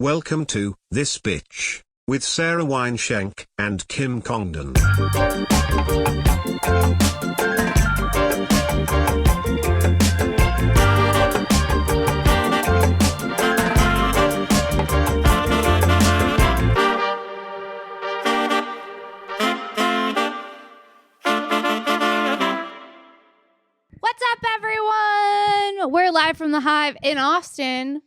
Welcome to This Bitch with Sarah Wineshank and Kim Congdon. What's up, everyone? We're live from the Hive in Austin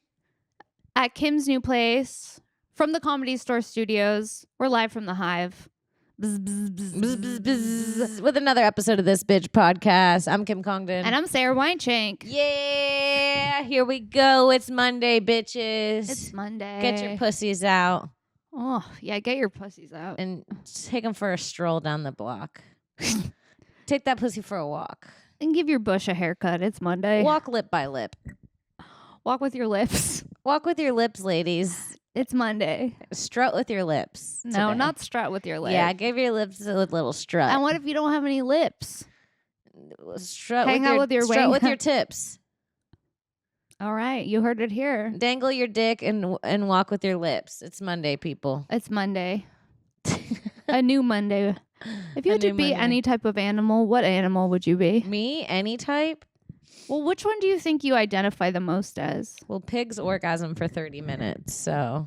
at Kim's new place from the Comedy Store Studios. We're live from the Hive. Bzz, bzz, bzz, bzz, bzz, bzz, with another episode of This Bitch podcast. I'm Kim Congdon. And I'm Sarah Wineshank. Yeah, here we go. It's Monday, bitches. It's Monday. Get your pussies out Oh, yeah, get your pussies out. and take them for a stroll down the block. Take that pussy for a walk. And give your bush a haircut. It's Monday. Walk lip by lip. Walk with your lips. Walk with your lips, ladies. It's Monday. Strut with your lips. No, today. not strut with your lips. Yeah, give your lips a little strut. And what if you don't have any lips? Strut Hang out with your strut wang- with your tips. All right, you heard it here. Dangle your dick and walk with your lips. It's Monday, people. It's Monday. A new Monday. If you A had to new be Monday. any type of animal, what animal would you be? Me, any type? Well, which one do you think you identify the most as? Well, pigs orgasm for 30 minutes, so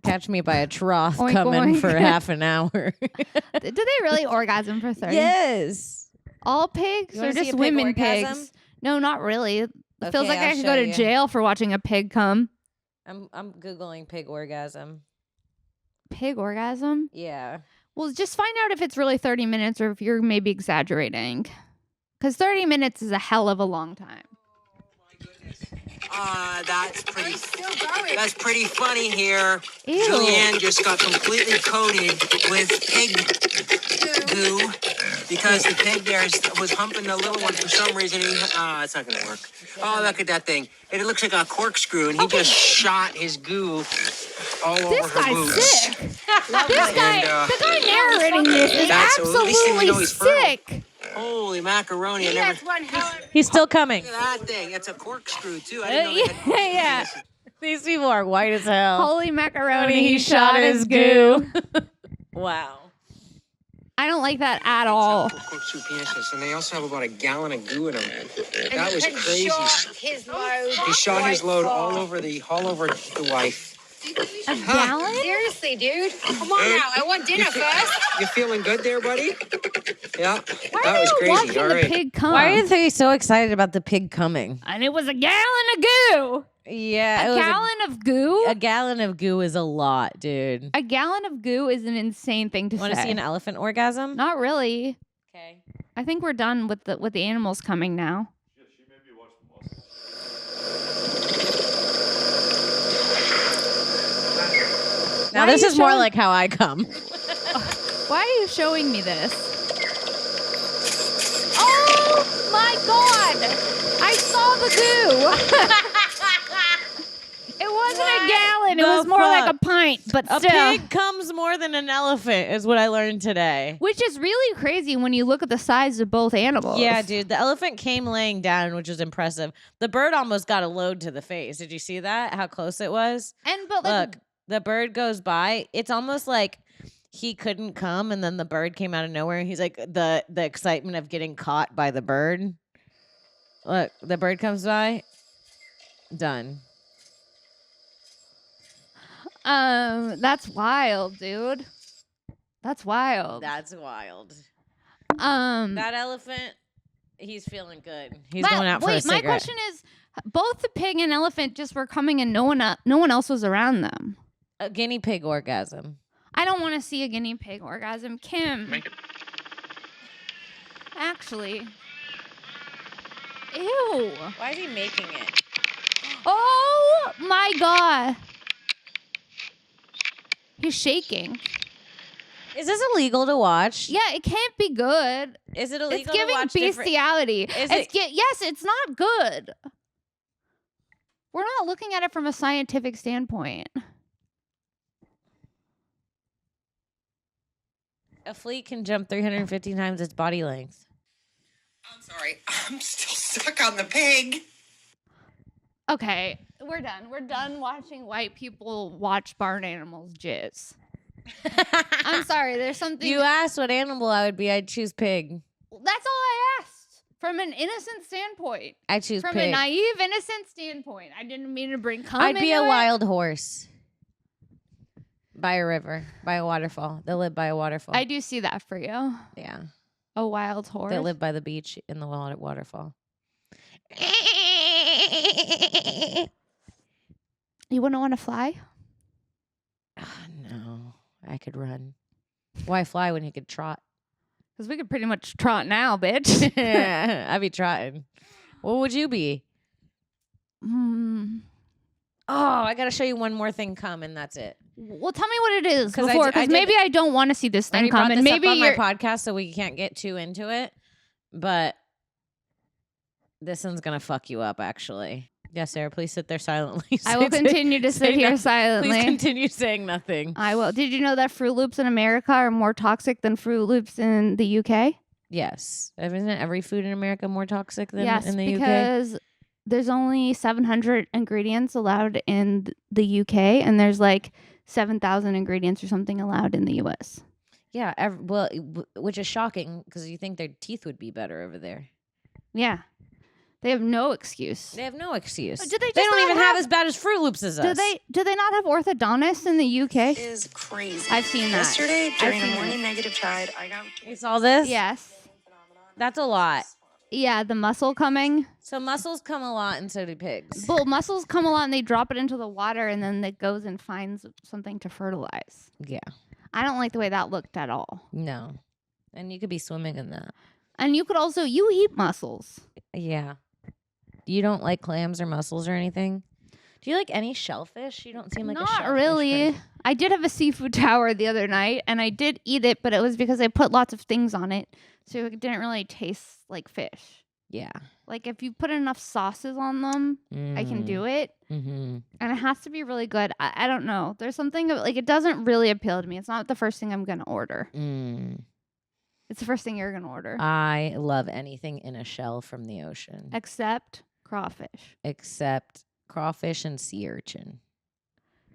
catch me by a trough Oink, coming oink. for half an hour. Do they really orgasm for 30? Yes. All pigs You or wanna see just a pig women orgasm? pigs? No, not really. It feels Okay, like I I'll could show go to you. jail for watching a pig come. I'm Googling pig orgasm. Pig orgasm? Yeah. Well, just find out if it's really 30 minutes or if you're maybe exaggerating. Because 30 minutes is a hell of a long time. That's pretty funny here. Ew. Julianne just got completely coated with pig goo because the pig there was humping the little one for some reason. It's not gonna work. Oh, look at that thing. It looks like a corkscrew, and he just shot his goo all over This her guy's boobs. sick. This guy, And, the guy narrating this is That's- at least we know absolutely he's fertile. sick. Holy macaroni! I never. He's still coming. Look at that thing. It's a corkscrew too. I didn't know they had corkscrews. Yeah. These people are white as hell. Holy macaroni, He shot his goo. Wow. I don't like that at all. Corkscrew penises, and they also have about a gallon of goo in them. That was crazy. He shot his load all over the wife. A gallon? Seriously, dude. Come on now. I want dinner first. You feeling good there, buddy? Yeah. Why That are was you crazy. watching All the right. pig come? Why are they so excited about the pig coming? And it was a gallon of goo. Yeah. it A was gallon of goo? A gallon of goo is a lot, dude. A gallon of goo is an insane thing to Want to say. see an elephant orgasm? Not really. Okay. I think we're done with the animals coming now. Now Why this are you is more showing- like how I come. Why are you showing me this? Oh my god! I saw the goo. It wasn't a gallon. It the was more like fuck? a pint, but A still. pig comes more than an elephant is what I learned today. Which is really crazy when you look at the size of both animals. Yeah, dude. The elephant came laying down, which was impressive. The bird almost got a load to the face. Did you see that? How close it was? But like, Look, the bird goes by. It's almost like he couldn't come, and then the bird came out of nowhere. And he's like the excitement of getting caught by the bird. Look, the bird comes by. Done. that's wild, dude. That's wild. That's wild. That That elephant, he's feeling good. He's going out for a wait, my cigarette. question is, both the pig and elephant just were coming and no one else was around them. A guinea pig orgasm. I don't want to see a guinea pig orgasm. Kim. Make it. Actually. Ew. Why is he making it? Oh my god. He's shaking. Is this illegal to watch? Yeah, it can't be good. Is it It's illegal to giving watch different? bestiality. Is Yes, it's not good. We're not looking at it from a scientific standpoint. A flea can jump 350 times its body length. I'm sorry. I'm still stuck on the pig. Okay, we're done. We're done watching white people watch barn animals jizz. I'm sorry. There's something. You asked what animal I would be. I'd choose pig. That's all I asked. From an innocent standpoint. I choose From pig. a naive, innocent standpoint. I didn't mean to bring cum I'd be a into it. wild horse. By a river. By a waterfall. They live by a waterfall. I do see that for you. Yeah. A wild horse. They live by the beach in the waterfall. You wouldn't want to fly? No. I could run. Why fly when you could trot? Because we could pretty much trot now, bitch. I'd be trotting. What would you be? Mm. Oh, I got to show you one more thing come, and that's it. Well, tell me what it is 'Cause before, I because did- maybe I don't want to see this I thing already come, brought and this maybe up on my you're. podcast, so we can't get too into it. But this one's gonna fuck you up, actually. Yes, Sarah. Please sit there silently. I will continue to sit here silently. Please continue saying nothing. I will. Did you know that Fruit Loops in America are more toxic than Fruit Loops in the UK? Yes, isn't every food in America more toxic than Yes, in the UK? because there's only 700 ingredients allowed in the UK, and there's like 7,000 ingredients or something allowed in the US. Yeah, which is shocking because you think their teeth would be better over there. Yeah, they have no excuse. They have no excuse. Do they just don't not even have have- as bad as Fruit Loops as us. Do they not have orthodontists in the UK? Is crazy. I've seen that. Yesterday, during seen a morning that. negative tide, I got You saw this? Yes. That's a lot. Yeah, the muscle coming. So mussels come a lot, and so do pigs. Well, mussels come a lot and they drop it into the water, and then it goes and finds something to fertilize. Yeah. I don't like the way that looked at all. No. And you could be swimming in that. And you could also you eat mussels. Yeah. You don't like clams or mussels or anything? Do you like any shellfish? You don't seem like a Not shellfish really. person. I did have a seafood tower the other night, and I did eat it, but it was because I put lots of things on it, so it didn't really taste like fish. Yeah. Like if you put enough sauces on them, I can do it, Mm-hmm. and it has to be really good. I don't know. There's something like it doesn't really appeal to me. It's not the first thing I'm gonna order. Mm. It's the first thing you're gonna order, I love anything in a shell from the ocean, except crawfish, except crawfish and sea urchin.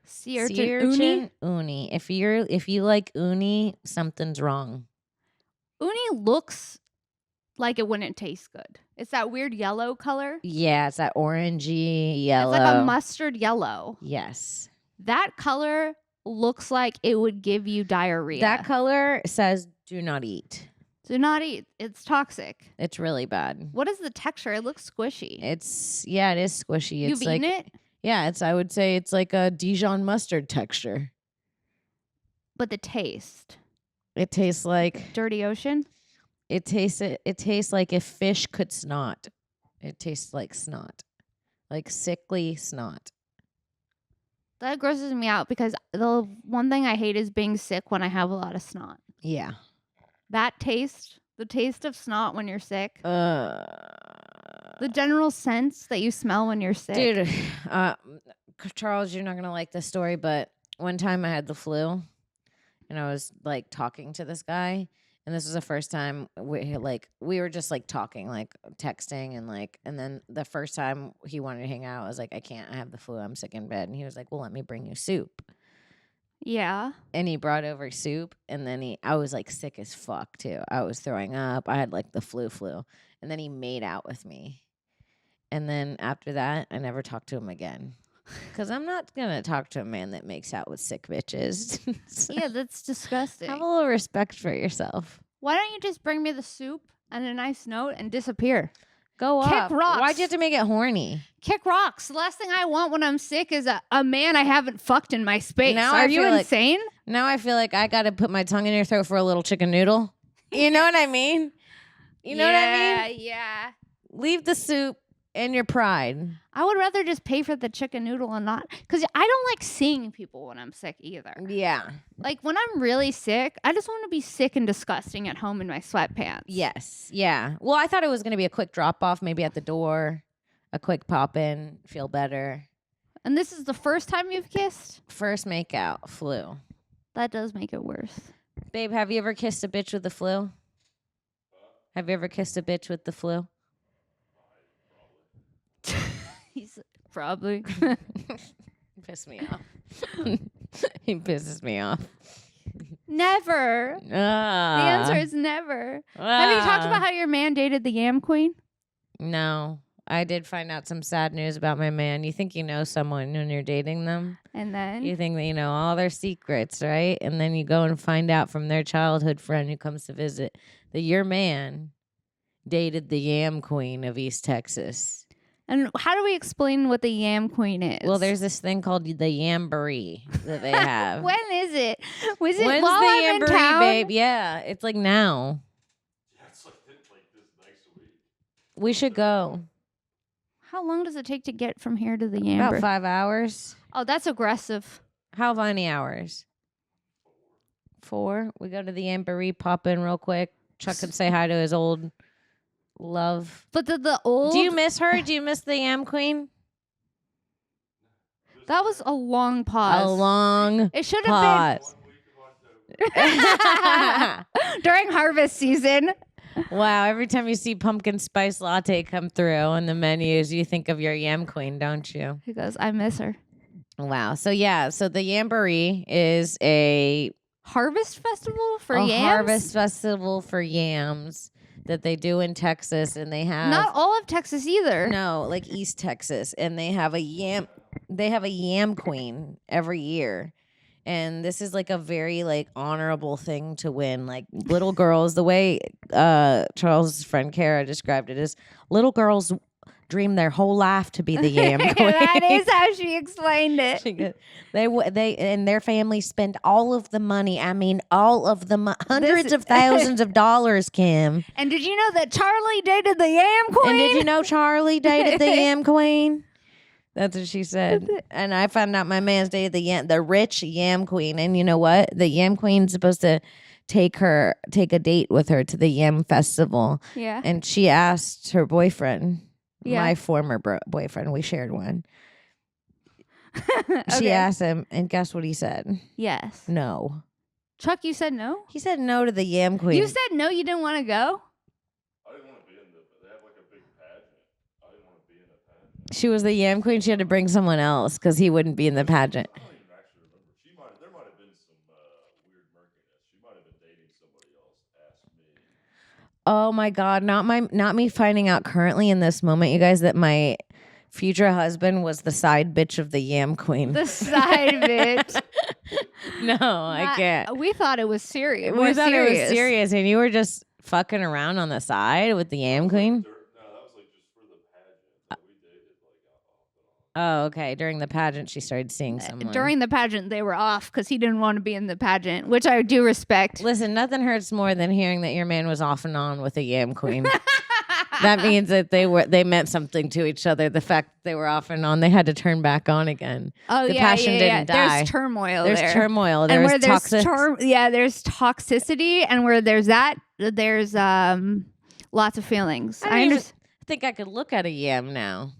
sea urchin, Sea uni. uni. If you like uni, something's wrong. Uni looks like it wouldn't taste good. It's that weird yellow color. Yeah, it's that orangey yellow. It's like a mustard yellow. Yes. That color looks like it would give you diarrhea. That color says do not eat. Do not eat. It's toxic. It's really bad. What is the texture? It looks squishy. It is squishy. You've It's like eaten it, yeah, I would say it's like a Dijon mustard texture. but the taste. It tastes like Dirty ocean. it tastes like if fish could snot. It tastes like snot. Like sickly snot. That grosses me out because the one thing I hate is being sick when I have a lot of snot. Yeah. That taste, the taste of snot when you're sick, Uh the general sense that you smell when you're sick. Dude, Charles, you're not gonna like this story, but one time I had the flu, and I was like talking to this guy, and this was the first time we were just like talking, like texting, and then the first time he wanted to hang out, I was like, I can't, I have the flu, I'm sick in bed, and he was like, well, let me bring you soup, Yeah. and he brought over soup, and then I was like sick as fuck too, I was throwing up, I had like the flu, and then he made out with me. And then after that, I never talked to him again. Because I'm not going to talk to a man that makes out with sick bitches. Yeah, that's disgusting. Have a little respect for yourself. Why don't you just bring me the soup and a nice note and disappear? Go Kick up. rocks. Why'd you have to make it horny? Kick rocks. The last thing I want when I'm sick is a man I haven't fucked in my space. Now Are I you feel like- insane? Now I feel like I got to put my tongue in your throat for a little chicken noodle. You know what I mean? You know what I mean? Yeah. Leave the soup and your pride. I would rather just pay for the chicken noodle and not, because I don't like seeing people when I'm sick either. Yeah. Like when I'm really sick, I just want to be sick and disgusting at home in my sweatpants. Yes. Yeah. Well, I thought it was going to be a quick drop off, maybe at the door, a quick pop in, feel better. And this is the first time you've kissed? First make out, flu. That does make it worse. Babe, have you ever kissed a bitch with the flu? Have you ever kissed a bitch with the flu? He's Probably. Piss me off. He pisses me off. Never. The answer is never. Have you talked about how your man dated the Yam Queen? No. I did find out some sad news about my man. You think you know someone when you're dating them. And then? You think that you know all their secrets, right? And then you go and find out from their childhood friend who comes to visit that your man dated the Yam Queen of East Texas. And how do we explain what the Yam Queen is? Well, there's this thing called the Yamboree that they have. When is it? Was it When's while the I'm in Yamboree, town? babe? Yeah, it's like now. Yeah, it's like this next week. We should go. How long does it take to get from here to the Yamboree? About 5 hours. Oh, that's aggressive. How many hours? 4. We go to the Yamboree, pop in real quick. Chuck can say hi to his old love. But the old... Do you miss her? Do you miss the Yam Queen? That was a long pause. A long It should have pause. been during harvest season. Wow, every time you see pumpkin spice latte come through on the menus, you think of your Yam Queen, don't you? He goes, I miss her. Wow. So the Yamboree is a Harvest festival for a yams? harvest festival for yams that they do in Texas, and they have Not all of Texas either. no, like East Texas, and they have a Yam Queen every year. And this is like a very like honorable thing to win. Like little girls, the way Charles' friend Kara described it is little girls dream their whole life to be the Yam Queen. That is how she explained it. She goes, they and their families spend all of the money. I mean, all of the hundreds of thousands of dollars, Kim. And did you know that Charlie dated the Yam Queen? And did you know Charlie dated the Yam Queen? That's what she said. And I found out my man's dated the rich Yam Queen. And you know what? The Yam Queen's supposed to take a date with her to the Yam Festival. Yeah. And she asked her boyfriend, Yeah. my former boyfriend, we shared one. She Okay. asked him, and guess what he said? Yes. No. Chuck, you said no? He said no to the Yam Queen. You said no, you didn't want to go? I didn't want to be in they have like a big pageant. I didn't want to be in the pageant. She was the Yam Queen. She had to bring someone else because he wouldn't be in the pageant. I don't even actually remember. There might have been some weird murkiness. She might have been dating somebody else. Ask me. Oh my God. Not me finding out currently in this moment, you guys, that my future husband was the side bitch of the Yam Queen. The side bitch. No, I can't. We thought it was serious. We thought it was serious, and you were just fucking around on the side with the Yam Queen? No, that was like just for the pageant. We dated like off and Oh, on. okay. During the pageant, she started seeing someone. During the pageant, they were off because he didn't want to be in the pageant, which I do respect. Listen, nothing hurts more than hearing that your man was off and on with a Yam Queen. That means that they meant something to each other. The fact that they were off and on, they had to turn back on again. Oh, The yeah, passion yeah, didn't yeah. die. There's turmoil There's there. turmoil. And There's where there's toxic. there's toxicity, and where there's that, there's lots of feelings. I don't even think I could look at a yam now.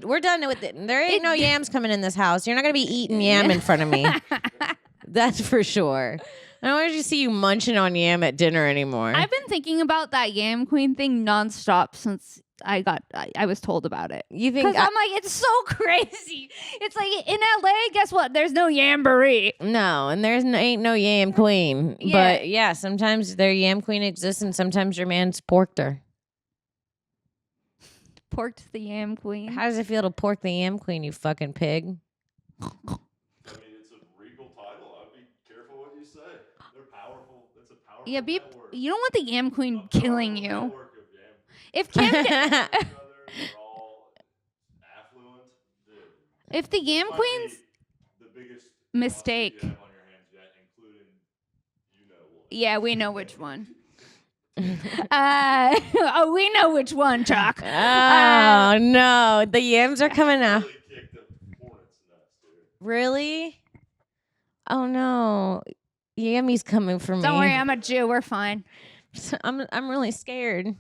We're done with it. There ain't no yams coming in this house. You're not gonna be eating yam in front of me. That's for sure. I don't want to see you munching on yam at dinner anymore. I've been thinking about that Yam Queen thing nonstop since I was told about it. You think? Because I'm like, it's so crazy. It's like in LA, guess what? There's no Yamboree. No, and ain't no Yam Queen. Yeah. But yeah, sometimes their Yam Queen exists, and sometimes your man's porked her. Porked the Yam Queen. How does it feel to pork the Yam Queen, you fucking pig? I mean, it's a regal title. I'd be careful what you say. They're powerful. It's a powerful Yeah, network. you don't want the Yam Queen A killing powerful you. network of yam. If Kim, They're all affluent. if the Yam Might Queen's be the biggest mistake. lawsuit you have on your hands yet, including what. Yeah, we know which one. We know which one, Chuck. Oh no, the yams are coming out. Really kicked the hornet's nuts, dude. Really? Oh no, Yammy's coming for me. Don't worry, I'm a Jew. We're fine. I'm really scared.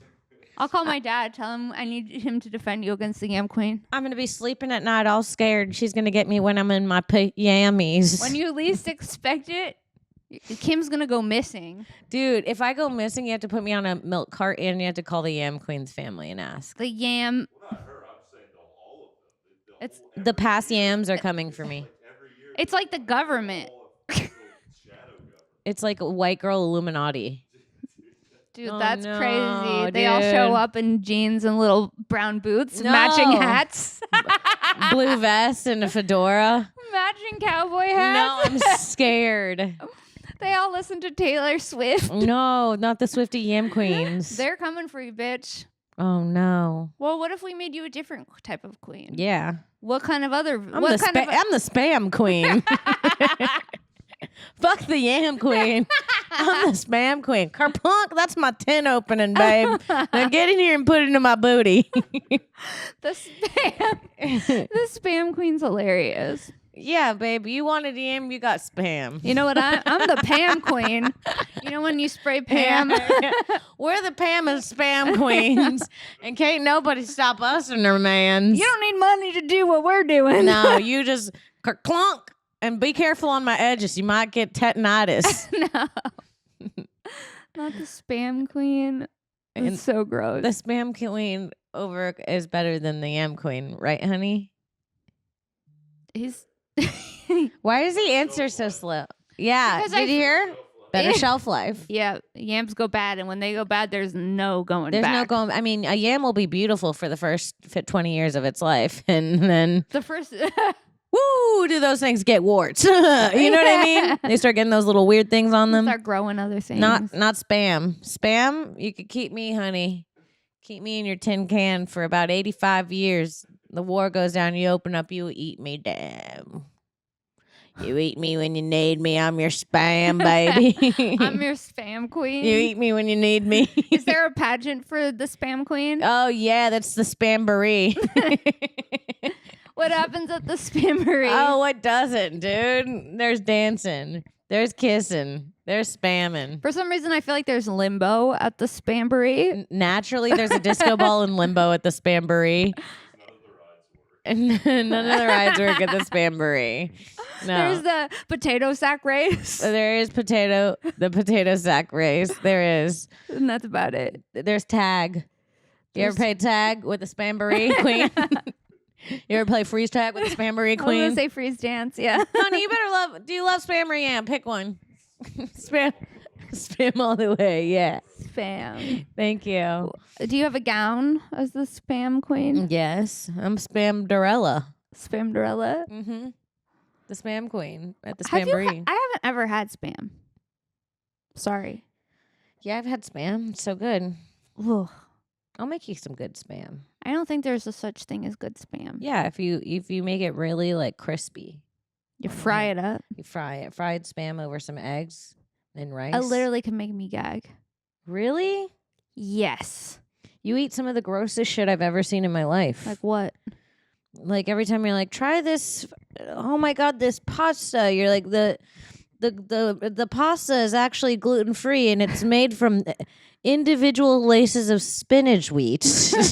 I'll call my dad. Tell him I need him to defend you against the Yam Queen. I'm gonna be sleeping at night all scared. She's gonna get me when I'm in my yammies. When you least expect it, Kim's gonna go missing. Dude, if I go missing, you have to put me on a milk cart and you have to call the Yam Queen's family and ask. The Yam. Well, not her. I'm saying all of them. It's The past yams are coming for me. it's like the government. It's like a white girl Illuminati. Dude, Oh, that's no, crazy. They all show dude. up in jeans and little brown boots, No. matching hats, Blue vest and a fedora. matching cowboy hats. No, I'm scared. They all listen to Taylor Swift. No, not the Swifty Yam Queens. They're coming for you, bitch. Oh no. Well, what if we made you a different type of queen? Yeah. What kind of other? I'm what the kind of? I'm the spam queen. Fuck the yam queen. I'm the spam queen. Kerplunk, that's my tin opening, babe. Now get in here and put it in my booty. The spam. The spam queen's hilarious. Yeah, babe. You wanted yam, you got spam. You know what? I'm the Pam queen. You know when you spray Pam? We're the Pam and spam queens. And can't nobody stop us and their mans. You don't need money to do what we're doing. No, you just clunk and be careful on my edges. You might get tetanitis. No. Not the spam queen. And It's so gross. the spam queen over is better than the yam queen, right, honey? He's Why does he answer so slow? Yeah, Because did you hear? Better Yeah. shelf life. yeah, yams go bad, and when they go bad, there's no going There's back. no going. I mean, a yam will be beautiful for the first 20 years of its life, and then The first woo, do those things get warts? You know what I mean? They start getting those little weird things on them. start growing other things. Not spam. Spam, you could keep me, honey. Keep me in your tin can for about 85 years. The war goes down, you open up, you eat me, damn. You eat me when you need me. I'm your spam, baby. I'm your spam queen. You eat me when you need me. Is there a pageant for the spam queen? Oh, yeah, that's the spamboree. What happens at the spamboree? Oh, what doesn't, dude? There's dancing. There's kissing. There's spamming. For some reason, I feel like there's limbo at the spamboree. Naturally, there's a disco ball in limbo at the spamboree. And none of the rides work at the spamboree. No. There's the potato sack race, There is the potato sack race. There is. and that's about it. There's tag. You ever play tag with the spamboree queen? You ever play freeze tag with the spamboree I was queen? gonna say freeze dance. Yeah. Honey, you better love. Do you love spam or yam? Pick one. Spam all the way. Yeah. Spam. Thank you. Do you have a gown as the spam queen? Yes, I'm Spamderella. Spamderella. Mm-hmm. The spam queen at the Have you spamboree. I haven't ever had spam. Sorry. Yeah, I've had spam. It's so good. Ugh. I'll make you some good spam. I don't think there's a such thing as good spam. Yeah, if you make it really like crispy, You fry it up. you fry it. Fried spam over some eggs and rice. It literally can make me gag. Really? Yes. You eat some of the grossest shit I've ever seen in my life. Like what? Like every time you're like, try this. Oh my god, this pasta. You're like the pasta is actually gluten free and it's made from individual laces of spinach wheat. This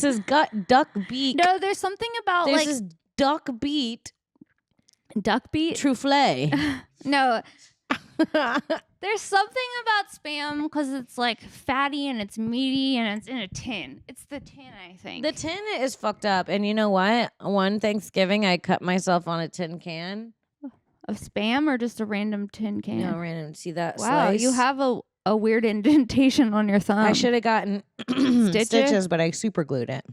is duck beak. No, there's something about This like is duck beat duck beat. truffle. No, there's something about spam because it's like fatty and it's meaty and it's in a tin. It's the tin, I think. The tin is fucked up. And you know what? One Thanksgiving, I cut myself on a tin can. Of spam or just a random tin can? No, random. See that Wow, slice? you have a weird indentation on your thumb. I should have gotten Stitches? stitches, but I super glued it.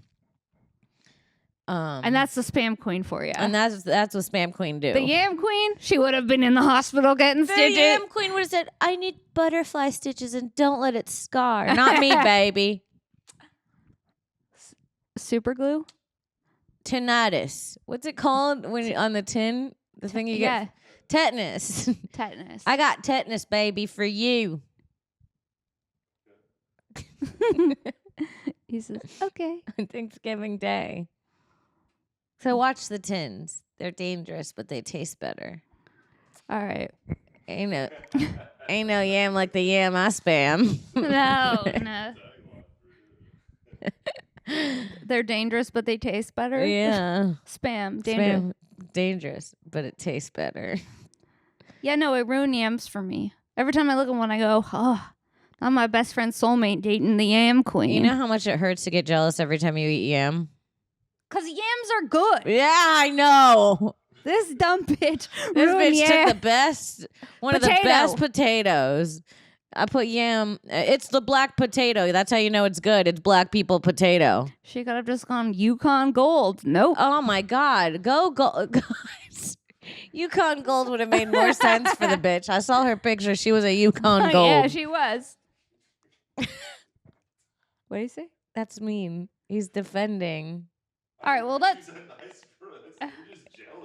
And that's the spam queen for you. And that's what Spam Queen do. The yam queen, she would have been in the hospital getting The stitches. Yam Queen would have said, I need butterfly stitches and don't let it scar. Not me, baby. Super glue? Tinnitus. What's it called when on the tin? The thing you Yeah, get? Tetanus. tetanus. I got tetanus, baby, for you. He says, okay. On Thanksgiving Day. So watch the tins. They're dangerous, but they taste better. All right. Ain't no yam like the yam I spam. No. They're dangerous, but they taste better. Yeah. Spam, dangerous. Spam, dangerous, but it tastes better. Yeah, no, it ruined yams for me. Every time I look at one, I go, oh, I'm my best friend's soulmate dating the yam queen. You know how much it hurts to get jealous every time you eat yam? Because yams are good. Yeah, I know. This dumb bitch. This ruined bitch yam. took one of the Potato. best potatoes. I put yam. It's the black potato. That's how you know it's good. It's black people potato. She could have just gone Yukon Gold. Nope. Oh my God. Go, guys. Yukon Gold would have made more sense for the bitch. I saw her picture. She was a Yukon Gold. Yeah, she was. What do you say? That's mean. He's defending. All right, well, let's. She's a nice girl.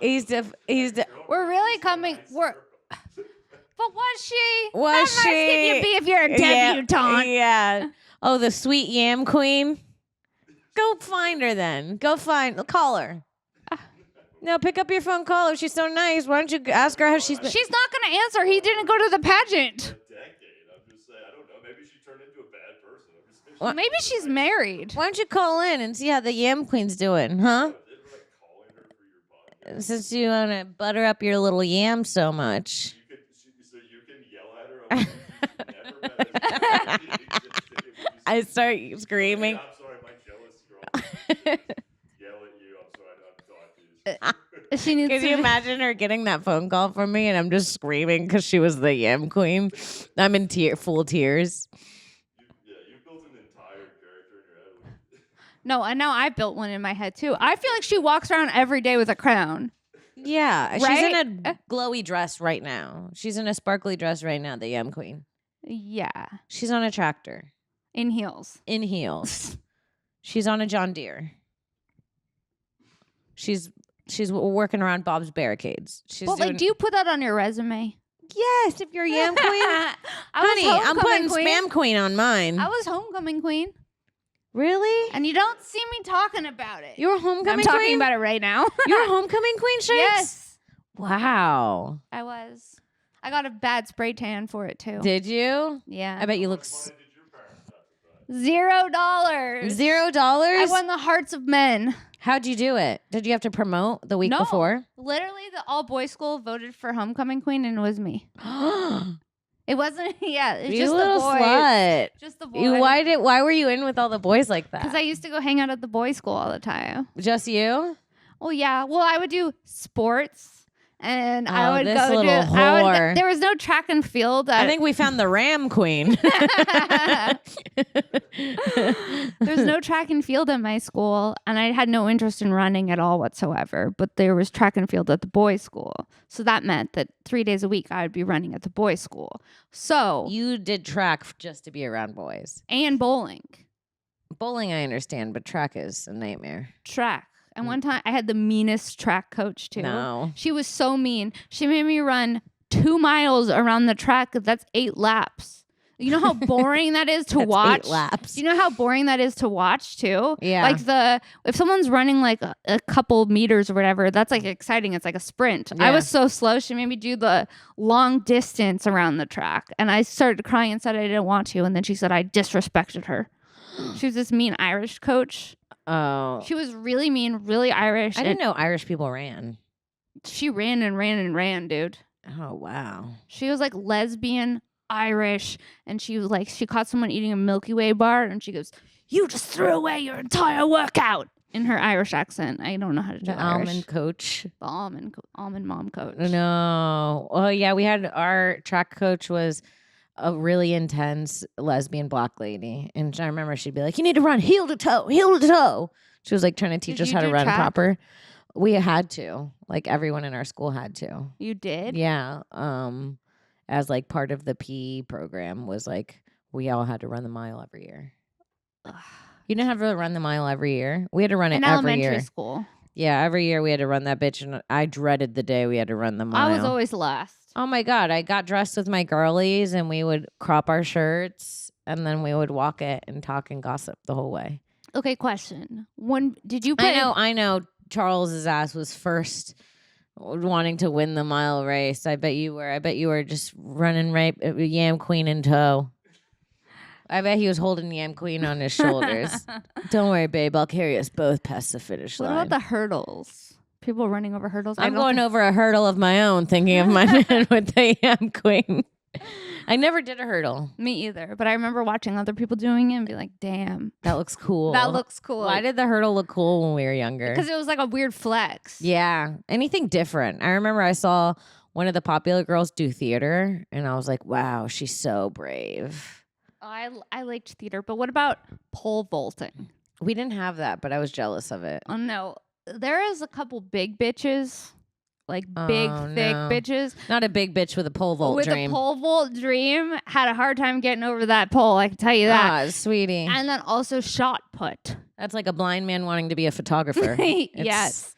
You're just jealous. We're really coming. But was she? Was How nice she? can you be if you're a debutante? Yeah. Oh, the sweet Yam Queen. Go find her then. Call her. No, pick up your phone, call her. She's so nice. Why don't you ask her how she's been? She's not going to answer. He didn't go to the pageant. A decade. I'm just saying. I don't know. Maybe she turned into a bad person. I'm just saying. What? Maybe she's married. Why don't you call in and see how the Yam Queen's doing, huh? They're like calling her for your podcast. Since you want to butter up your little yam so much. So you can yell at her. About never met her. I start screaming. I'm sorry, my jealous girl. Yell at you. I'm sorry. I'm so confused. She needs Can to you be- imagine her getting that phone call from me and I'm just screaming because she was the Yam Queen? I'm in full tears. You built an entire character in your head. No, and now I built one in my head too. I feel like she walks around every day with a crown. Yeah, she's Right? in a glowy dress right now. She's in a sparkly dress right now, the Yam Queen. Yeah, She's on a tractor in heels. in heels. She's on a John Deere. She's working around Bob's barricades. She's But doing, like, do you put that on your resume? yes, if you're Yam Queen. I Honey, was I'm homecoming putting queen. Spam Queen on mine. I was homecoming queen, Really? and you don't see me talking about it. You're a homecoming I'm talking queen? about it right now. You're a homecoming queen, Shanks? Yes, Wow. I was. I got a bad spray tan for it too. Did you? Yeah. I bet you look Why did your parents have to die? $0. $0. I won the hearts of men. How'd you do it? Did you have to promote the week No. before? Literally, the all boys school voted for homecoming queen, and it was me. It wasn't. Yeah, it's You just the little boys. slut. Just the boys. Why were you in with all the boys like Because that? I used to go hang out at the boys' school all the time. Just you? Well, yeah. Well, I would do sports, and I Oh, would this go little to. whore. There was no track and field. I think we found the Ram Queen. There's no track and field at my school, and I had no interest in running at all whatsoever. But there was track and field at the boys' school, so that meant that 3 days a week I would be running at the boys' school. So You did track just to be around boys. and bowling, Bowling, I understand, but track is a nightmare. track. And one time I had the meanest track coach too. No. She was so mean. She made me run 2 miles around the track. That's 8 laps. You know how boring that is to That's watch? 8 laps. Do you know how boring that is to watch too? Yeah. Like if someone's running like a couple meters or whatever, that's like exciting. It's like a sprint. I Yeah. was so slow. She made me do the long distance around the track. And I started crying and said I didn't want to. And then she said I disrespected her. She was this mean Irish coach. Oh. She was really mean, really Irish. I didn't know Irish people ran. She ran and ran and ran, dude. Oh, wow. She was like lesbian, Irish, and she was like, she caught someone eating a Milky Way bar, and she goes, "You just threw away your entire workout," in her Irish accent. I don't know how to do The Irish. almond coach. The almond mom coach. No. Oh, yeah. We had our track coach was a really intense lesbian black lady. And I remember she'd be like, "You need to run heel to toe, heel to toe." She was like trying to teach Did us you how to do run track? proper. We had to. Like everyone in our school had to. You did? Yeah. As like part of the PE program was like we all had to run the mile every year. You didn't have to run the mile every year. We had to run it In every elementary year. school. Yeah, every year we had to run that bitch, and I dreaded the day we had to run the mile. I was always last. Oh my God, I got dressed with my girlies, and we would crop our shirts, and then we would walk it and talk and gossip the whole way. Okay, question. When did you play? I know. Charles's ass was first wanting to win the mile race. I bet you were just running right, Yam Queen in tow. I bet he was holding Yam Queen on his shoulders. Don't worry, babe. I'll carry us both past the finish What line. about the hurdles? People running over hurdles. I'm going over a hurdle of my own, thinking of my man with the Yam Queen. I never did a hurdle. Me either. But I remember watching other people doing it and be like, damn, That looks cool. that looks cool. Why did the hurdle look cool when we were younger? Because it was like a weird flex. Yeah, anything different. I remember I saw one of the popular girls do theater, and I was like, wow, she's so brave. I liked theater, but what about pole vaulting? We didn't have that, but I was jealous of it. Oh no, there is a couple big bitches, like big thick no. bitches Not a big bitch with a pole vault with dream. a pole vault dream. Had a hard time getting over that pole. I can tell you that. Ah, sweetie. And then also shot put. That's like a blind man wanting to be a photographer. It's Yes,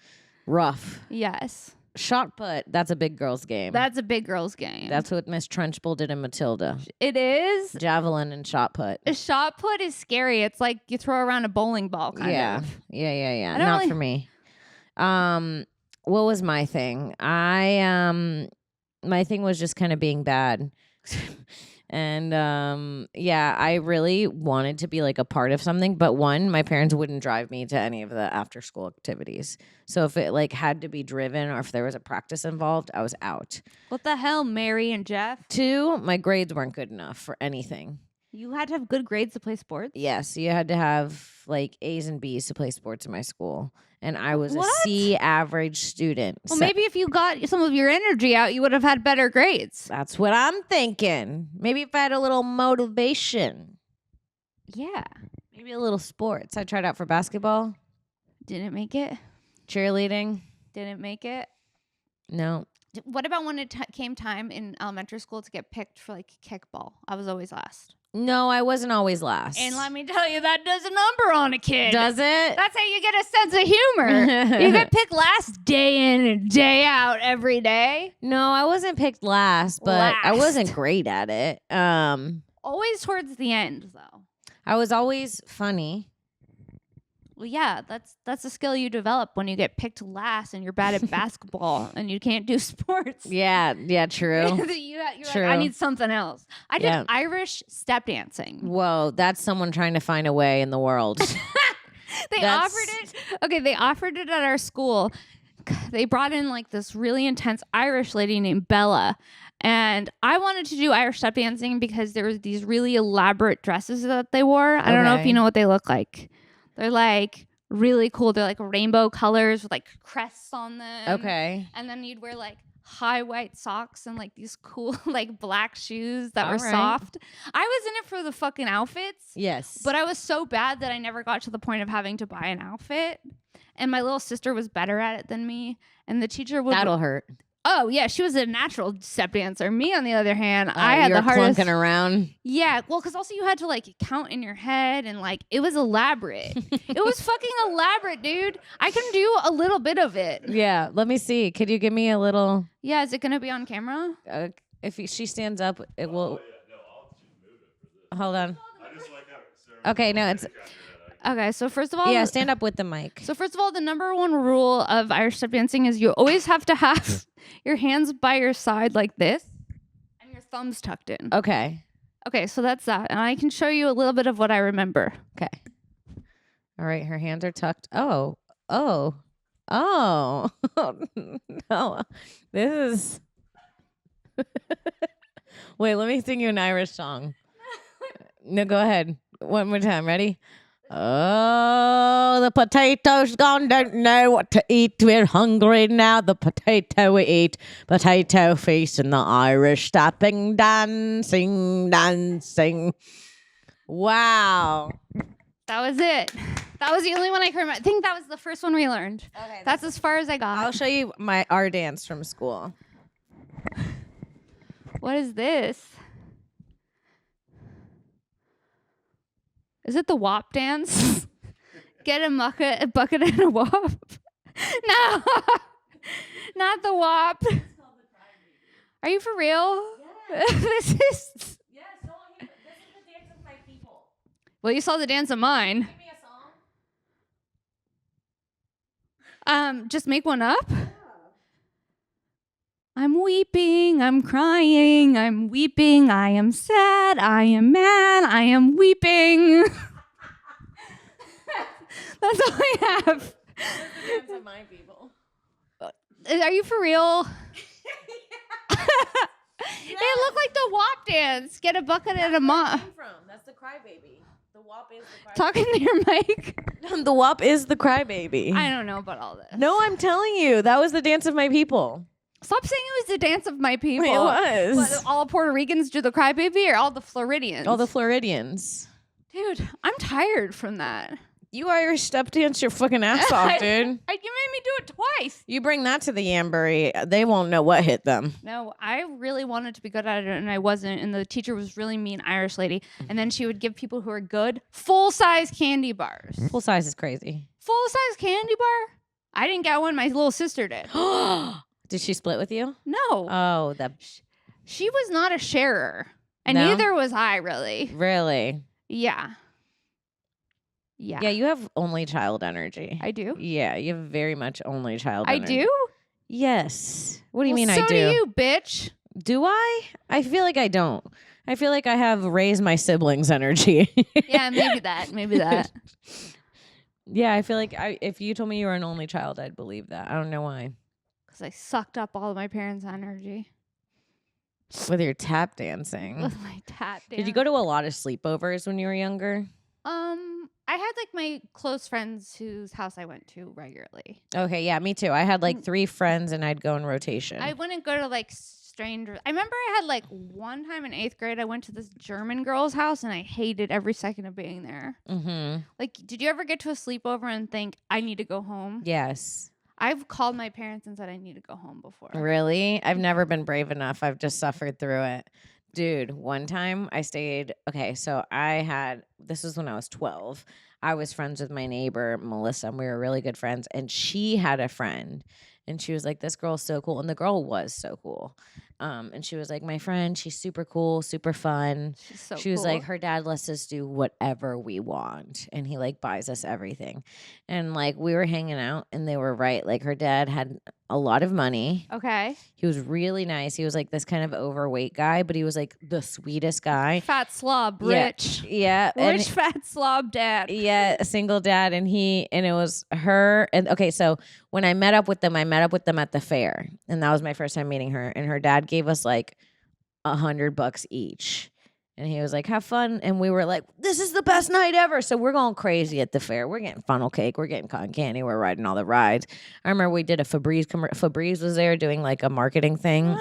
rough. yes, Shot put, that's a big girl's game. that's a big girl's game. That's what Miss Trunchbull did in Matilda. It is. Javelin and shot put. A shot put is scary. It's like you throw around a bowling ball, kind of. Yeah. I don't Not really- for me. What was my thing? My thing was just kind of being bad. And I really wanted to be like a part of something, but one, my parents wouldn't drive me to any of the after school activities. So if it like had to be driven or if there was a practice involved, I was out. What the hell, Mary and Jeff? Two, my grades weren't good enough for anything. You had to have good grades to play sports? Yes, you had to have like A's and B's to play sports in my school. And I was What? a C average student. Well, So maybe if you got some of your energy out, you would have had better grades. that's what I'm thinking. Maybe if I had a little motivation, Yeah. maybe a little sports. I tried out for basketball, Didn't make it. cheerleading. Didn't make it. No. What about when it came time in elementary school to get picked for like kickball? I was always last. No, I wasn't always last. And let me tell you, that does a number on a kid. Does it? That's how you get a sense of humor. You get picked last day in and day out every day. No, I wasn't picked last, but I Last. wasn't great at it. Always towards the end, though. I was always funny. Well, yeah, that's a skill you develop when you get picked last and you're bad at basketball and you can't do sports. Yeah, true. You're True. like, I need something else. I did Yeah. Irish step dancing. Whoa, that's someone trying to find a way in the world. They That's- offered it. Okay, they offered it at our school. They brought in like this really intense Irish lady named Bella. And I wanted to do Irish step dancing because there was these really elaborate dresses that they wore. I don't know if Okay. you know what they look like. They're like really cool. They're like rainbow colors with like crests on them. Okay. And then you'd wear like high white socks and like these cool like black shoes that All were right. soft. I was in it for the fucking outfits. Yes. But I was so bad that I never got to the point of having to buy an outfit. And my little sister was better at it than me. And the teacher would. that'll hurt. Oh, yeah. She was a natural step dancer. Me, on the other hand, I had you're the hardest. clunking around. Yeah. Well, because also you had to like count in your head and like it was elaborate. It was fucking elaborate, dude. I can do a little bit of it. Yeah. Let me see. Could you give me a little? Yeah. Is it going to be on camera? If she stands up, it will. Yeah, no, I'll just move it for this. Hold on. I just like how Sarah Okay. No, it's Okay. So, first of all, yeah. Stand up with the mic. So first of all, the number one rule of Irish step dancing is you always have to have your hands by your side like this and your thumbs tucked in. Okay. Okay, so that's that. And I can show you a little bit of what I remember. Okay. All right. Her hands are tucked. Oh. No. This is. Wait. Let me sing you an Irish song. No, go ahead. One more time. Ready? Oh, the potato's gone, don't know what to eat. We're hungry now. The potato we eat. Potato feast and the Irish stepping, dancing. Wow. That was it. That was the only one I can remember. I think that was the first one we learned. Okay. That's as far as I got. I'll show you our dance from school. What is this? Is it the WAP dance? Get a bucket and a WAP? No, not the WAP. Are you for real? This is. Yes, this is the dance of my people. Well, you saw the dance of mine. Give me a song. Just make one up. I'm weeping, I'm crying, I'm weeping, I am sad, I am mad, I am weeping. That's all I have. The dance of my people. Are you for real? It looked like the WAP dance. Get a bucket and a mop. That's the crybaby. The WAP is the crybaby. Talking to your mic. The WAP is the crybaby. I don't know about all this. No, I'm telling you, that was the dance of my people. Stop saying it was the dance of my people. It was. What, all Puerto Ricans do the crybaby or all the Floridians? All the Floridians. Dude, I'm tired from that. You Irish step dance your fucking ass off, dude. You made me do it twice. You bring that to the Yambury, they won't know what hit them. No, I really wanted to be good at it, and I wasn't. And the teacher was really mean Irish lady. And then she would give people who are good full-size candy bars. Full size is crazy. Full-size candy bar? I didn't get one. My little sister did. Did she split with you? No. Oh, that She was not a sharer. And No? neither was I, really. really? Yeah. Yeah. Yeah, you have only child energy. I do. Yeah, you have very much only child I energy. do? Yes. What do you Well, mean so I do? do you, bitch. Do I? I feel like I don't. I feel like I have raised my siblings' energy. Yeah, maybe that. Maybe that. Yeah, I feel like if you told me you were an only child, I'd believe that. I don't know why. Because I sucked up all of my parents' energy With your tap dancing. with my tap dance. Did you go to a lot of sleepovers when you were younger? I had like my close friends whose house I went to regularly. Okay, yeah, me too. I had like 3 friends and I'd go in rotation. I wouldn't go to like strangers. I remember I had like one time in 8th grade, I went to this German girl's house and I hated every second of being there. Mm-hmm. Like, did you ever get to a sleepover and think, I need to go home? Yes. I've called my parents and said I need to go home before. Really? I've never been brave enough. I've just suffered through it. Dude, one time I stayed, okay, so this was when I was 12. I was friends with my neighbor, Melissa, and we were really good friends. And she had a friend, and she was like, this girl's so cool. And the girl was so cool. And she was like, my friend, she's super cool, super fun. She's so She was cool. like, her dad lets us do whatever we want. And he like buys us everything. And like we were hanging out and they were right. Like her dad had a lot of money. Okay. He was really nice. He was like this kind of overweight guy, but he was like the sweetest guy. Fat slob, Yeah. rich. Yeah. and- Rich fat slob dad. yeah, a single dad, and it was her. And okay, so when I met up with them at the fair, and that was my first time meeting her. And her dad gave us like $100 each, and he was like, "Have fun," and we were like, "This is the best night ever!" So we're going crazy at the fair. We're getting funnel cake, we're getting cotton candy, we're riding all the rides. I remember we did a Febreze. Febreze was there doing like a marketing thing.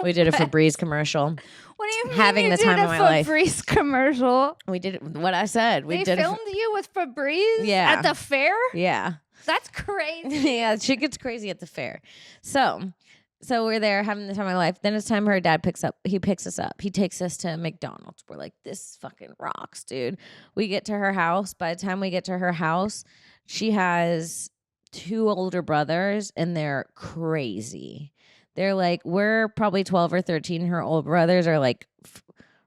We did a Febreze commercial. What do you mean Having you the time did of a my life. Febreze commercial? We did what I said. We They did. filmed you with Febreze Yeah. at the fair? Yeah. That's crazy. Yeah, she gets crazy at the fair. So we're there having the time of my life. Then it's time her dad picks us up. He takes us to McDonald's. We're like, this fucking rocks, dude. We get to her house. By the time we get to her house, she has 2 older brothers and they're crazy. They're like, we're probably 12 or 13. Her older brothers are like,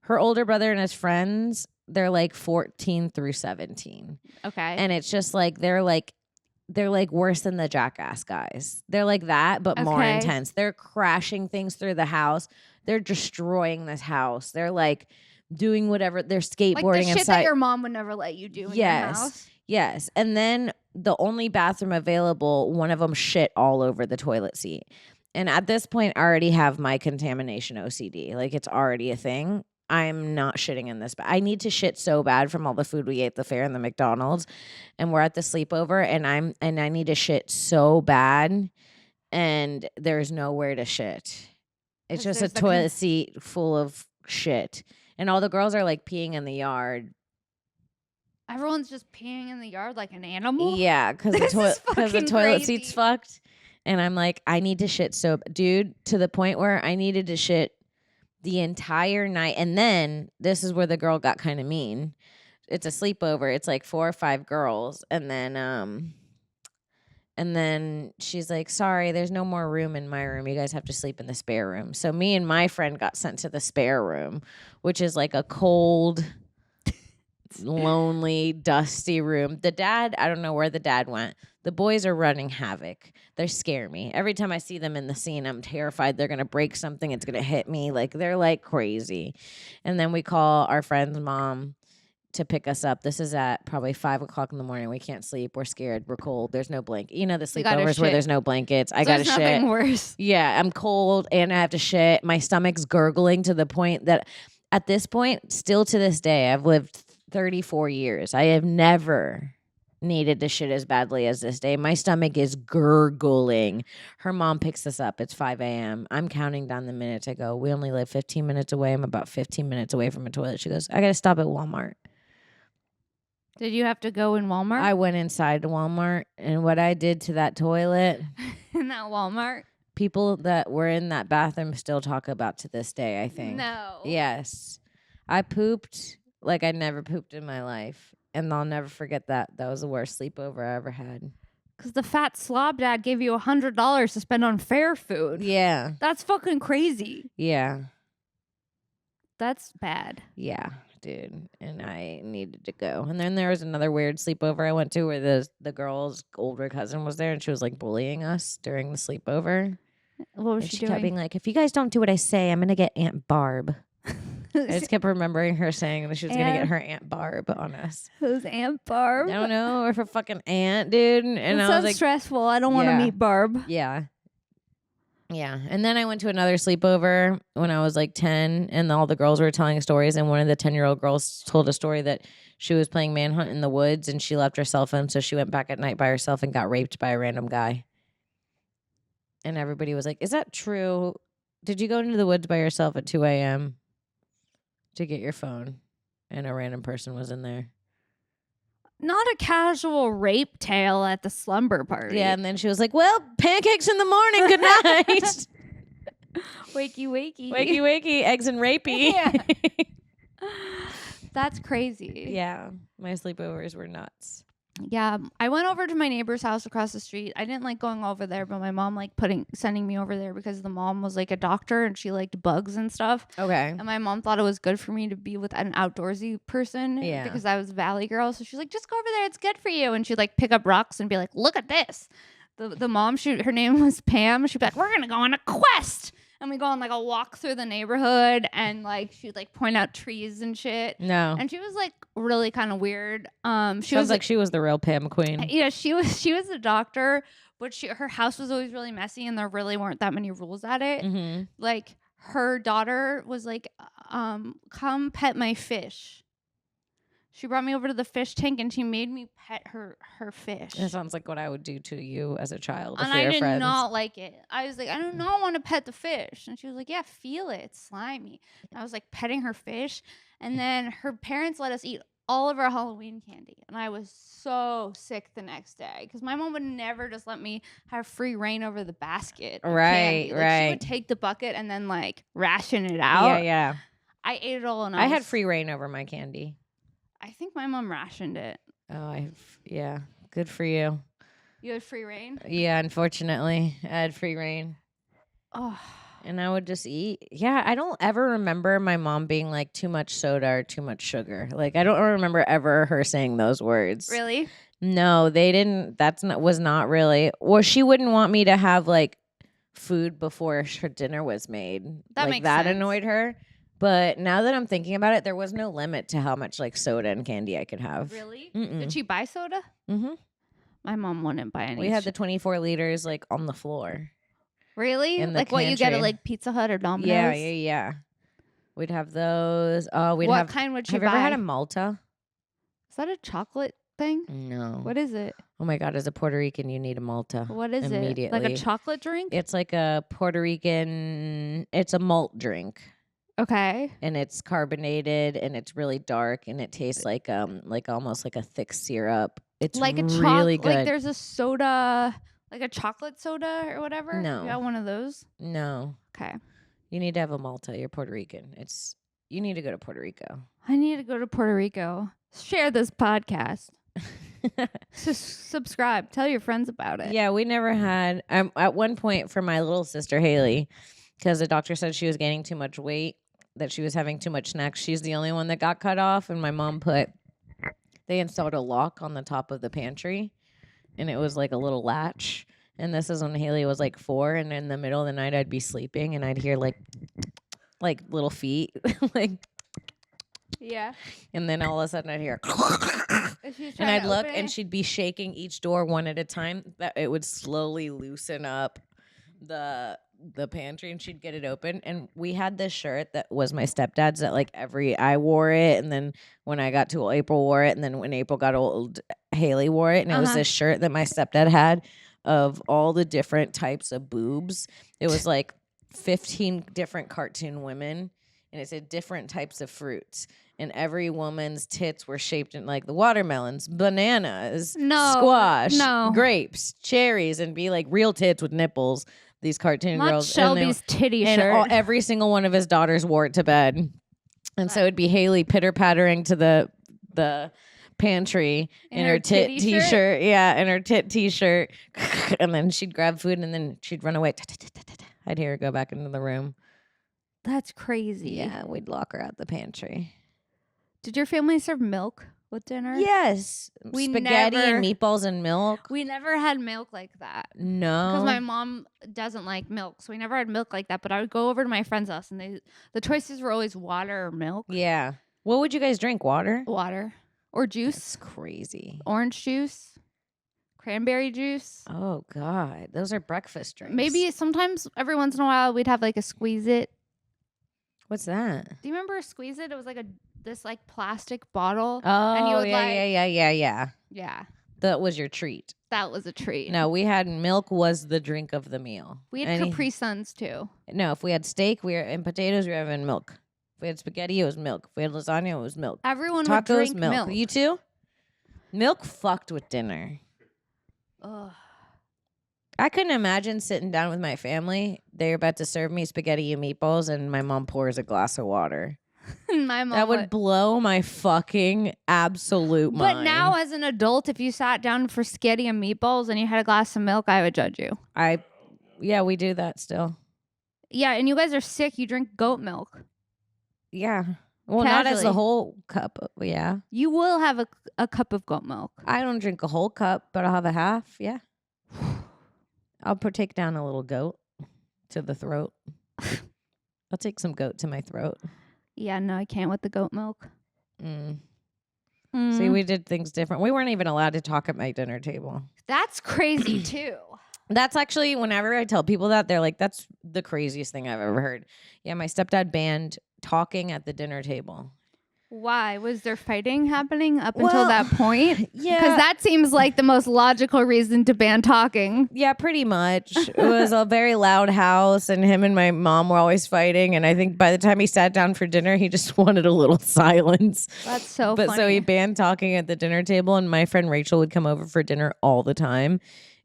her older brother and his friends, they're like 14 through 17. Okay. And it's just like they're like worse than the Jackass guys. They're like that, but more Okay. intense. They're crashing things through the house. They're destroying this house. They're like doing whatever. They're like the skateboarding shit inside. that your mom would never let you do in your Yes. house. Yes. And then the only bathroom available, one of them shit all over the toilet seat. And at this point, I already have my contamination OCD. Like it's already a thing. I'm not shitting in this, but I need to shit so bad from all the food we ate at the fair and the McDonald's. And we're at the sleepover and I need to shit so bad and there's nowhere to shit. It's 'Cause just a there's the toilet seat full of shit. And all the girls are like peeing in the yard. Everyone's just peeing in the yard like an animal. Yeah, because This is the fucking toilet seat's crazy. fucked. And I'm like, I need to shit dude, to the point where I needed to shit the entire night. And then this is where the girl got kind of mean. It's a sleepover. It's like 4 or 5 girls. And then she's like, sorry, there's no more room in my room. You guys have to sleep in the spare room. So me and my friend got sent to the spare room, which is like a cold, lonely, dusty room. The dad, I don't know where the dad went. The boys are running havoc. They scare me. Every time I see them in the scene, I'm terrified they're going to break something. It's going to hit me. Like, they're like crazy. And then we call our friend's mom to pick us up. This is at probably 5 o'clock in the morning. We can't sleep. We're scared. We're cold. There's no blanket. You know the You gotta sleepovers where shit. there's no blankets. I There's gotta nothing shit. worse. Yeah, I'm cold and I have to shit. My stomach's gurgling to the point that at this point, still to this day, I've lived 34 years. I have never needed to shit as badly as this day. My stomach is gurgling. Her mom picks us up. It's 5 a.m. I'm counting down the minutes. I go, we only live 15 minutes away. I'm about 15 minutes away from a toilet. She goes, I got to stop at Walmart. Did you have to go in Walmart? I went inside Walmart, and what I did to that toilet, In that Walmart? people that were in that bathroom still talk about to this day, I think. No. Yes. I pooped like I never pooped in my life. And I'll never forget that. That was the worst sleepover I ever had. Because the fat slob dad gave you $100 to spend on fair food. Yeah. That's fucking crazy. Yeah. That's bad. Yeah, dude. And I needed to go. And then there was another weird sleepover I went to where the girl's older cousin was there and she was like bullying us during the sleepover. What was And she she kept doing? being like, if you guys don't do what I say, I'm going to get Aunt Barb. I just kept remembering her saying that she was going to get her Aunt Barb on us. Who's Aunt Barb? I don't know. Or her fucking aunt, dude. And That I sounds was like, stressful. I don't want to Yeah. meet Barb. yeah. Yeah. And then I went to another sleepover when I was like 10, and all the girls were telling stories. And one of the 10-year-old girls told a story that she was playing manhunt in the woods and she left her cell phone. So she went back at night by herself and got raped by a random guy. And everybody was like, is that true? Did you go into the woods by yourself at 2 a.m. to get your phone? And a random person was in there. Not a casual rape tale at the slumber party. Yeah. And then she was like, well, pancakes in the morning. Good night. Wakey, wakey. Wakey, wakey, eggs and rapey. Yeah. That's crazy. Yeah, my sleepovers were nuts. Yeah, I went over to my neighbor's house across the street. I didn't like going over there, but my mom liked sending me over there because the mom was like a doctor and she liked bugs and stuff. Okay. And my mom thought it was good for me to be with an outdoorsy person Yeah. because I was a valley girl. So she's like, just go over there. It's good for you. And she'd like pick up rocks and be like, look at this. The mom, her name was Pam. She'd be like, we're going to go on a quest. And we go on like a walk through the neighborhood and like she'd like point out trees and shit. No. And she was like really kind of weird. She Sounds was like she was the real Pam Queen. yeah, she was a doctor, but her house was always really messy and there really weren't that many rules at it. Mm-hmm. Like her daughter was like, come pet my fish. She brought me over to the fish tank and she made me pet her fish. That sounds like what I would do to you as a child. And if we I were did friends. not like it. I was like, I do not want to pet the fish. And she was like, yeah, feel it. It's slimy. And I was like petting her fish. And then her parents let us eat all of our Halloween candy. And I was so sick the next day because my mom would never just let me have free reign over the basket. of Right, candy. Like, right. She would take the bucket and then like ration it out. Yeah, yeah. I ate it all and I had free reign over my candy. I think my mom rationed it. Oh, yeah. Good for you. You had free reign? Yeah, unfortunately, I had free reign. Oh. And I would just eat. Yeah, I don't ever remember my mom being like too much soda or too much sugar. Like I don't remember ever her saying those words. Really? No, they didn't. Was not really. Or she wouldn't want me to have like food before her dinner was made. That like makes that sense. annoyed her. But now that I'm thinking about it, there was no limit to how much like soda and candy I could have. Really? Mm-mm. Did she buy soda? Mm-hmm. My mom wouldn't buy any. We had the 24 liters like on the floor. Really? in the Like what you get at pantry. like Pizza Hut or Domino's? Yeah. We'd have those. We'd what have. kind would she Have buy? you ever had a Malta? Is that a chocolate thing? No. What is it? Oh my God! As a Puerto Rican, you need a Malta. What is it? Like Immediately. a chocolate drink? It's like a Puerto Rican. It's a malt drink. Okay. And it's carbonated and it's really dark and it tastes like almost like a thick syrup. It's Like a really good. Like there's a soda, like a chocolate soda or whatever. No. You got one of those? No, Okay. you need to have a Malta. You're Puerto Rican. You need to go to Puerto Rico. I need to go to Puerto Rico. Share this podcast. Subscribe. Tell your friends about it. Yeah, we never had. At one point for my little sister Haley, because the doctor said she was gaining too much weight, that she was having too much snacks. She's the only one that got cut off, and my mom they installed a lock on the top of the pantry, and it was like a little latch. And this is when Haley was like 4, and in the middle of the night I'd be sleeping, and I'd hear like little feet, like Yeah. And then all of a sudden I'd hear, and I'd look, and she'd be shaking each door one at a time. That it would slowly loosen up the pantry, and she'd get it open. And we had this shirt that was my stepdad's that like I wore it, and then when I got too old, April wore it, and then when April got old, Haley wore it. And it was this shirt that my stepdad had of all the different types of boobs. It was like 15 different cartoon women, and it said different types of fruits. And every woman's tits were shaped in like the watermelons, bananas, squash, grapes, cherries, and be like real tits with nipples. These cartoon Not girls. Shelby's titty and shirt. every single one of his daughters wore it to bed. And so it'd be Haley pitter-pattering to the pantry in her tit t-shirt. Yeah, in her tit t-shirt. And then she'd grab food, and then she'd run away. I'd hear her go back into the room. That's crazy. Yeah, we'd lock her out the pantry. Did your family serve milk with dinner? Yes. Spaghetti and meatballs and milk. We never had milk like that. No. Because my mom doesn't like milk, so we never had milk like that. But I would go over to my friend's house, and the choices were always water or milk. Yeah. What would you guys drink? Water? Water. Or juice. That's crazy. Orange juice. Cranberry juice. Oh, God. Those are breakfast drinks. Maybe sometimes every once in a while we'd have like a Squeeze It. What's that? Do you remember a Squeeze It? It was like this like plastic bottle. Oh, and you would yeah. Yeah. That was your treat. That was a treat. No, we had milk was the drink of the meal. We had Capri Suns too. No, if we had steak and potatoes, we were having milk. If we had spaghetti, it was milk. If we had lasagna, it was milk. Everyone Tacos, would drink milk. You too? Milk fucked with dinner. Ugh. I couldn't imagine sitting down with my family. They're about to serve me spaghetti and meatballs, and my mom pours a glass of water. My mom that would blow my fucking absolute mind. But now, as an adult, if you sat down for spaghetti and meatballs and you had a glass of milk, I would judge you. Yeah, we do that still. Yeah, and you guys are sick. You drink goat milk. Yeah. Well, not as a whole cup. Yeah. You will have a cup of goat milk. I don't drink a whole cup, but I'll have a half. Yeah. I'll take down a little goat to the throat. I'll take some goat to my throat. Yeah, no, I can't with the goat milk. See, we did things different. We weren't even allowed to talk at my dinner table. That's crazy, too. That's actually, whenever I tell people that, they're like, that's the craziest thing I've ever heard. Yeah, my stepdad banned talking at the dinner table. Why? Was there fighting happening up until that point? Yeah. Because that seems like the most logical reason to ban talking. Yeah, pretty much. It was a very loud house, and him and my mom were always fighting. And I think by the time he sat down for dinner, he just wanted a little silence. That's so funny. funny. So he banned talking at the dinner table, and my friend Rachel would come over for dinner all the time.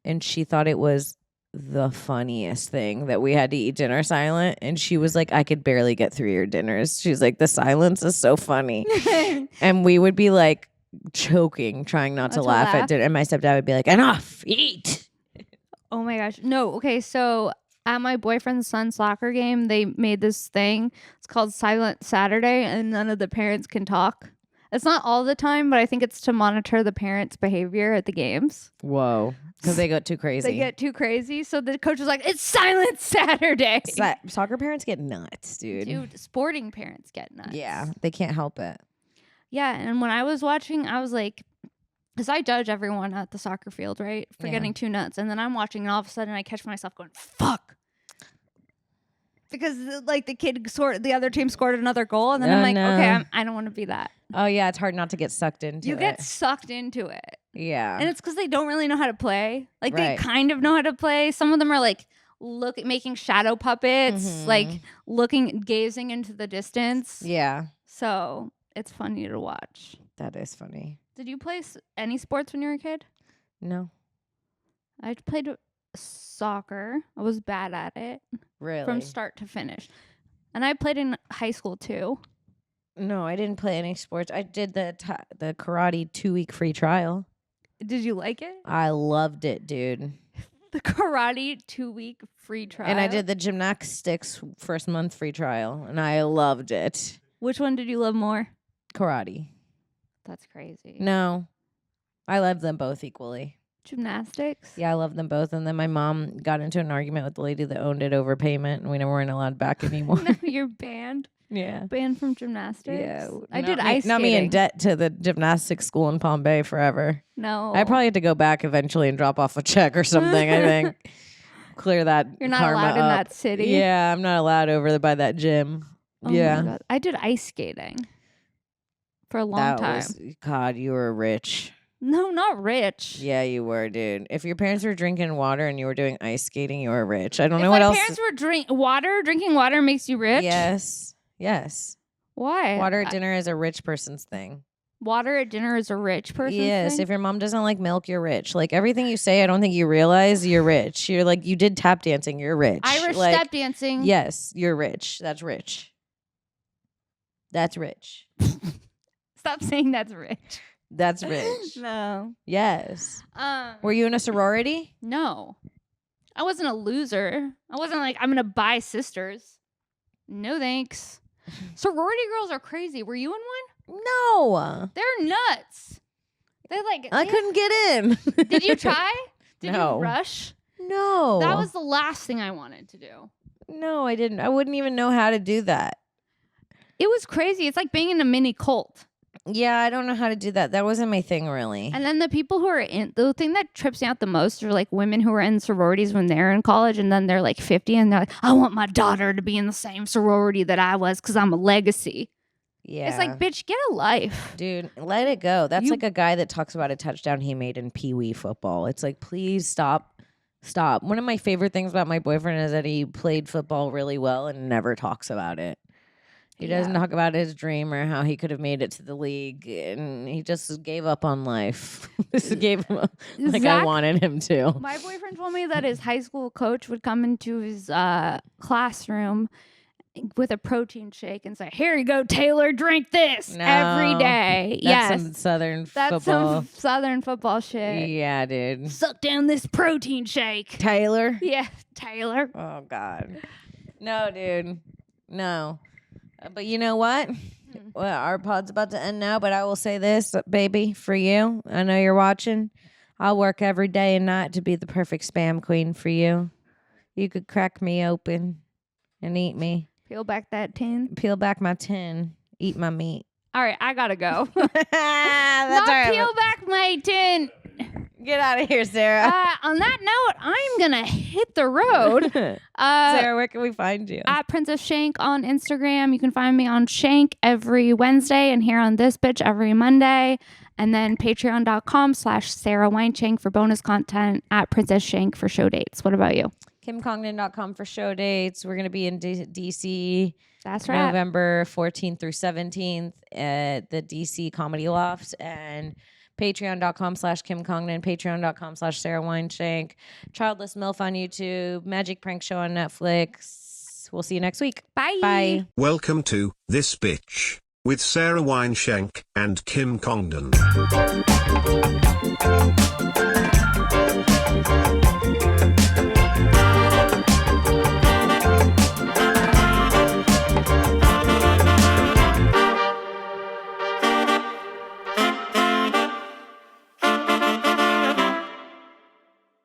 And she thought it was the funniest thing that we had to eat dinner silent. And she was like, I could barely get through your dinners. She's like, the silence is so funny. And we would be like choking, trying not to laugh at dinner. And my stepdad would be like, enough, eat. Oh my gosh. No. Okay. So at my boyfriend's son's soccer game, they made this thing. It's called Silent Saturday, and none of the parents can talk. It's not all the time, but I think it's to monitor the parents' behavior at the games. Whoa. Because they got too crazy. They get too crazy. So the coach was like, it's Silent Saturday. Soccer parents get nuts, dude. Dude, sporting parents get nuts. Yeah, they can't help it. Yeah, and when I was watching, I was like, because I judge everyone at the soccer field, right? For getting too nuts. And then I'm watching, and all of a sudden I catch myself going, fuck. Because like the other team scored another goal, and then I'm like, okay, I don't want to be that. Oh yeah, it's hard not to get sucked into it. You get sucked into it. Yeah. And it's because they don't really know how to play. Like they kind of know how to play. Some of them are like making shadow puppets, like gazing into the distance. Yeah. So it's funny to watch. That is funny. Did you play any sports when you were a kid? No. I played soccer. I was bad at it. Really? From start to finish. And I played in high school too. No, I didn't play any sports. I did the karate 2-week free trial. Did you like it? I loved it, dude. The karate 2-week free trial. And I did the gymnastics first month free trial, and I loved it. Which one did you love more? Karate. That's crazy. No, I love them both equally. Gymnastics. Yeah, I love them both. And then my mom got into an argument with the lady that owned it over payment, and we never weren't allowed back anymore. No, you're banned. Yeah. Banned from gymnastics. Yeah. I Not did me- ice Not skating. me in debt to the gymnastics school in Palm Bay forever. No. I probably had to go back eventually and drop off a check or something, I think. Clear that You're not karma allowed in up. that city. Yeah, I'm not allowed over there by that gym. Oh my yeah. God. I did ice skating for a long That time. was, God, you were rich. No, not rich. Yeah, you were, dude. If your parents were drinking water and you were doing ice skating, you were rich. I don't If know what my else. parents were drinking water makes you rich? Yes. Yes. Why? Water at dinner is a rich person's thing. Water at dinner is a rich person's Yes. thing? If your mom doesn't like milk, you're rich. Like everything you say, I don't think you realize you're rich. You're like, you did tap dancing, you're rich. Irish like, step dancing. Yes, you're rich. That's rich. That's rich. Stop saying that's rich. That's rich. No. Yes. Were you in a sorority? No. I wasn't a loser. I wasn't like, I'm going to buy sisters. No thanks. Sorority girls are crazy. Were you in one? No. They're nuts. They're like, I couldn't get in. Did you try? Did No. you rush? No. That was the last thing I wanted to do. No, I didn't. I wouldn't even know how to do that. It was crazy. It's like being in a mini cult. Yeah, I don't know how to do that. That wasn't my thing, really. And then the people who are in, the thing that trips me out the most are like women who are in sororities when they're in college and then they're like 50 and they're like, I want my daughter to be in the same sorority that I was because I'm a legacy. Yeah. It's like, bitch, get a life. Dude, let it go. That's You- like a guy that talks about a touchdown he made in Pee Wee football. It's like, please stop. Stop. One of my favorite things about my boyfriend is that he played football really well and never talks about it. He doesn't Yeah. talk about his dream or how he could have made it to the league. And he just gave up on life. Just gave him like I Zach- wanted him to. My boyfriend told me that his high school coach would come into his classroom with a protein shake and say, here you go, Taylor, drink this every No, day. That's Yes. some Southern That's football. some Southern football shit. Yeah, dude. Suck down this protein shake. Taylor? Yeah, Taylor. Oh, God. No, dude. No. But you know what? Well, our pod's about to end now, but I will say this, baby, for you. I know you're watching. I'll work every day and night to be the perfect spam queen for you. You could crack me open and eat me. Peel back that tin. Peel back my tin. Eat my meat. All right, I gotta go. That's Not all right. peel back my tin. Get out of here, Sarah. On that note, I'm gonna hit the road. Sarah, where can we find you? At Princess Shank on Instagram. You can find me on Shank every Wednesday and here on This Bitch every Monday. And then patreon.com/Sarah Weinshank for bonus content, at Princess Shank for show dates. What about you? KimCongdon.com for show dates. We're going to be in DC That's right. November 14th through 17th at the DC Comedy Loft, and patreon.com/KimCongdon, patreon.com/Sarah Weinshank, Childless MILF on YouTube, Magic Prank Show on Netflix. We'll see you next week. Bye. Bye. Welcome to This Bitch with Sarah Weinshank and Kim Congdon.